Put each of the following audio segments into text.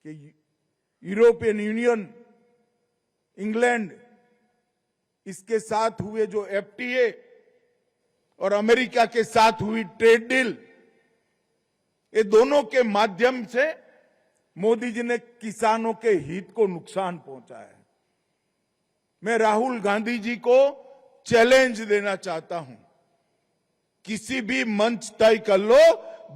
कि European union, England, इसके साथ हुए जो एफटीए और अमेरिका के साथ हुई ट्रेड डील, ये दोनों के माध्यम से मोदी जी ने किसानों के हित को नुकसान पहुंचा है। मैं राहुल गांधी जी को चैलेंज देना चाहता हूं, किसी भी मंच तय कर लो,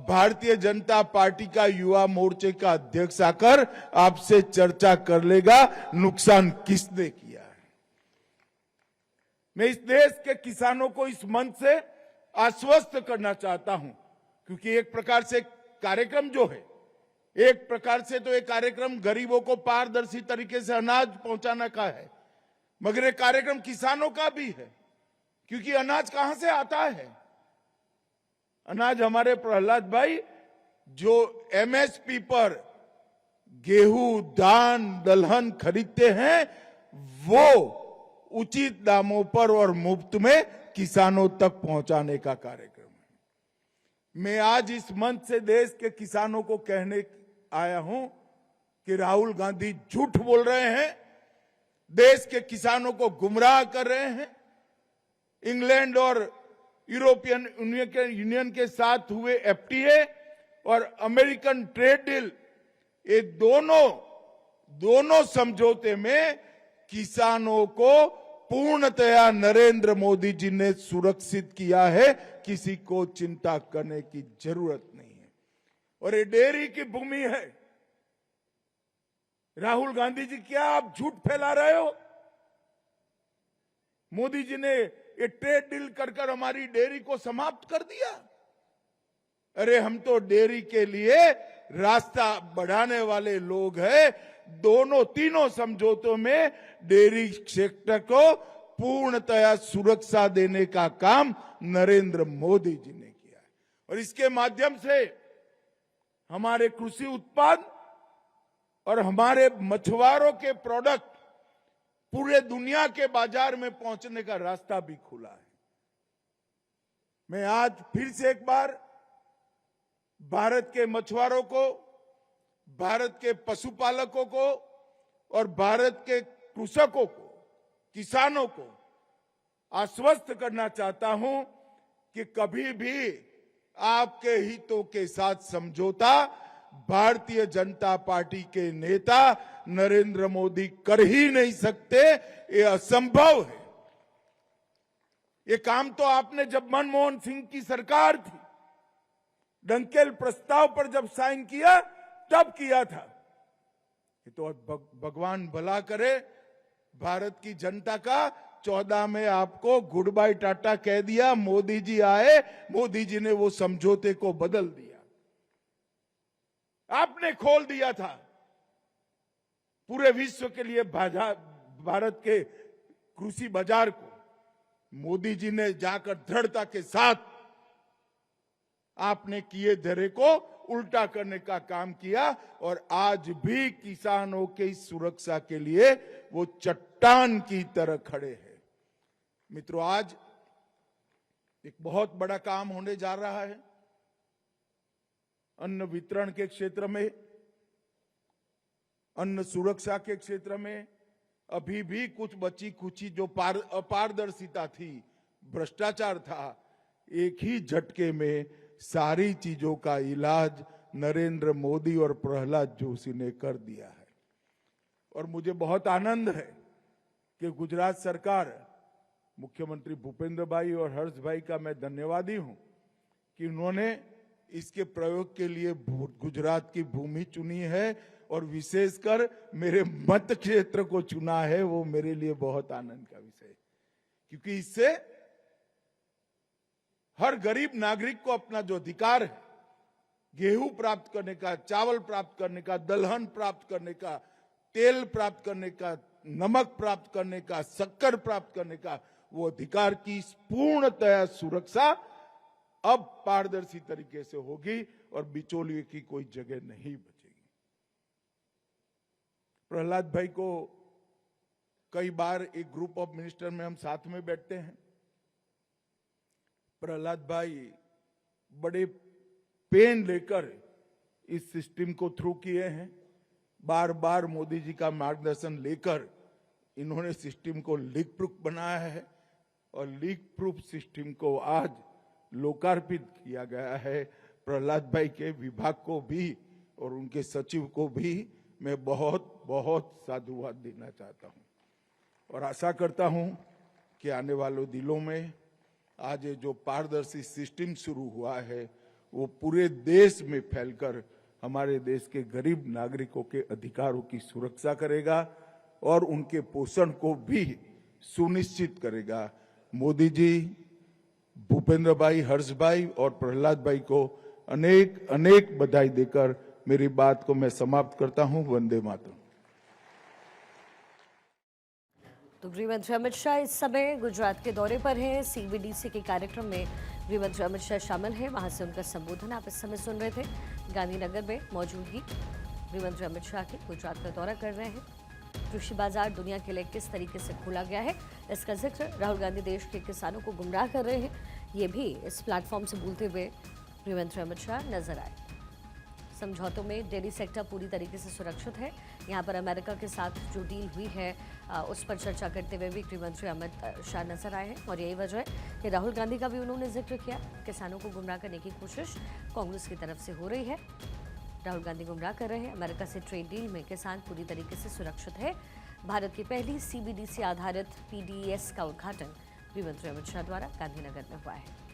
भारतीय जनता पार्टी का युवा मोर्चे का अध्यक्ष आकर आपसे चर्चा कर लेगा नुकसान किसने किया है। मैं इस देश के किसानों को इस मंच से आश्वस्त करना चाहता हूं, क्योंकि एक प्रकार से कार्यक्रम जो है, एक प्रकार से तो ये कार्यक्रम गरीबों को पारदर्शी तरीके से अनाज पहुंचाने का है, मगर ये कार्यक्रम किसानों का भी है, क्योंकि अनाज कहां से आता है? अनाज हमारे प्रहलाद भाई जो एमएसपी पर गेहूं, धान, दलहन खरीदते हैं, वो उचित दामों पर और मुफ्त में किसानों तक पहुंचाने का कार्यक्रम है। मैं आज इस मंच से देश के किसानों को कहने आया हूं कि राहुल गांधी झूठ बोल रहे हैं, देश के किसानों को गुमराह कर रहे हैं। इंग्लैंड और यूरोपियन यूनियन के साथ हुए एफटीए और अमेरिकन ट्रेड डील, ये दोनों समझौते में किसानों को पूर्णतया नरेंद्र मोदी जी ने सुरक्षित किया है, किसी को चिंता करने की जरूरत नहीं है। और ये डेयरी की भूमि है। राहुल गांधी जी, क्या आप झूठ फैला रहे हो? मोदी जी ने ये ट्रेड डील कर हमारी डेयरी को समाप्त कर दिया। अरे हम तो डेयरी के लिए रास्ता बढ़ाने वाले लोग हैं। तीनों समझौतों में डेयरी सेक्टर को पूर्णतया सुरक्षा देने का काम नरेंद्र मोदी जी ने किया है, और इसके माध्यम से हमारे कृषि उत्पाद और हमारे मछुआरों के प्रोडक्ट पूरे दुनिया के बाजार में पहुंचने का रास्ता भी खुला है। मैं आज फिर से एक बार भारत के मछुआरों को, भारत के पशुपालकों को और भारत के कृषकों को, किसानों को आश्वस्त करना चाहता हूं कि कभी भी आपके हितों के साथ समझौता भारतीय जनता पार्टी के नेता नरेंद्र मोदी कर ही नहीं सकते। ये असंभव है। ये काम तो आपने जब मनमोहन सिंह की सरकार थी, डंकेल प्रस्ताव पर जब साइन किया तब किया था। ये तो भगवान भला करे भारत की जनता का। 14 में आपको गुड बाय टाटा कह दिया, मोदी जी आए, मोदी जी ने वो समझौते को बदल दिया। आपने खोल दिया था पूरे विश्व के लिए भारत के कृषि बाजार को। मोदी जी ने जाकर दृढ़ता के साथ आपने किए धरे को उल्टा करने का काम किया, और आज भी किसानों की सुरक्षा के लिए वो चट्टान की तरह खड़े हैं। मित्रों, आज एक बहुत बड़ा काम होने जा रहा है अन्न वितरण के क्षेत्र में, अन्न सुरक्षा के क्षेत्र में। अभी भी कुछ बची कुची जो अपारदर्शिता थी, भ्रष्टाचार था, एक ही झटके में सारी चीजों का इलाज नरेंद्र मोदी और प्रहलाद जोशी ने कर दिया है। और मुझे बहुत आनंद है कि गुजरात सरकार, मुख्यमंत्री भूपेंद्र भाई और हर्ष भाई का मैं धन्यवादी हूं कि उन्होंने इसके प्रयोग के लिए गुजरात की भूमि चुनी है, और विशेषकर मेरे मत क्षेत्र को चुना है। वो मेरे लिए बहुत आनंद का विषय है, क्योंकि इससे हर गरीब नागरिक को अपना जो अधिकार है, गेहूं प्राप्त करने का, चावल प्राप्त करने का, दलहन प्राप्त करने का, तेल प्राप्त करने का, नमक प्राप्त करने का, शक्कर प्राप्त करने का, वो अधिकार की पूर्णतया सुरक्षा अब पारदर्शी तरीके से होगी और बिचौलिए की कोई जगह नहीं बचेगी। प्रहलाद भाई को कई बार एक ग्रुप ऑफ मिनिस्टर में हम साथ में बैठते हैं। प्रहलाद भाई बड़े पेन लेकर इस सिस्टम को थ्रू किए हैं। बार बार मोदी जी का मार्गदर्शन लेकर इन्होंने सिस्टम को लीक प्रूफ बनाया है और लीक प्रूफ सिस्टम को आज लोकार्पित किया गया है। प्रहलाद भाई के विभाग को भी और उनके सचिव को भी मैं बहुत बहुत साधुवाद देना चाहता हूं और आशा करता हूं कि आने वाले दिनों में आज ये जो पारदर्शी सिस्टम शुरू हुआ है वो पूरे देश में फैलकर हमारे देश के गरीब नागरिकों के अधिकारों की सुरक्षा करेगा और उनके पोषण को भी सुनिश्चित करेगा। मोदी जी, भूपेंद्र भाई, हर्ष भाई और प्रहलाद भाई को अनेक अनेक बधाई देकर मेरी बात को मैं समाप्त करता हूं। वंदे मातरम। तो गृहमंत्री अमित शाह इस समय गुजरात के दौरे पर हैं। सीबीडीसी के कार्यक्रम में गृहमंत्री अमित शाह शामिल हैं। वहां से उनका संबोधन आप इस समय सुन रहे थे। गांधीनगर में मौजूदगी गृहमंत्री अमित शाह की गुजरात का दौरा कर रहे हैं। कृषि बाजार दुनिया के लिए किस तरीके से खोला गया है, इसका जिक्र राहुल गांधी देश के किसानों को गुमराह कर रहे हैं, ये भी इस प्लेटफॉर्म से बोलते हुए गृहमंत्री अमित शाह नजर आए। समझौतों में डेयरी सेक्टर पूरी तरीके से सुरक्षित है। यहाँ पर अमेरिका के साथ जो डील हुई है उस पर चर्चा करते हुए भी गृहमंत्री अमित शाह नजर आए हैं और यही वजह है कि राहुल गांधी का भी उन्होंने जिक्र किया। किसानों को गुमराह करने की कोशिश कांग्रेस की तरफ से हो रही है। राहुल गांधी गुमराह कर रहे हैं। अमेरिका से ट्रेड डील में किसान पूरी तरीके से सुरक्षित है। भारत की पहली सीबीडीसी आधारित पीडीएस का उद्घाटन गृहमंत्री अमित शाह द्वारा गांधीनगर में हुआ है।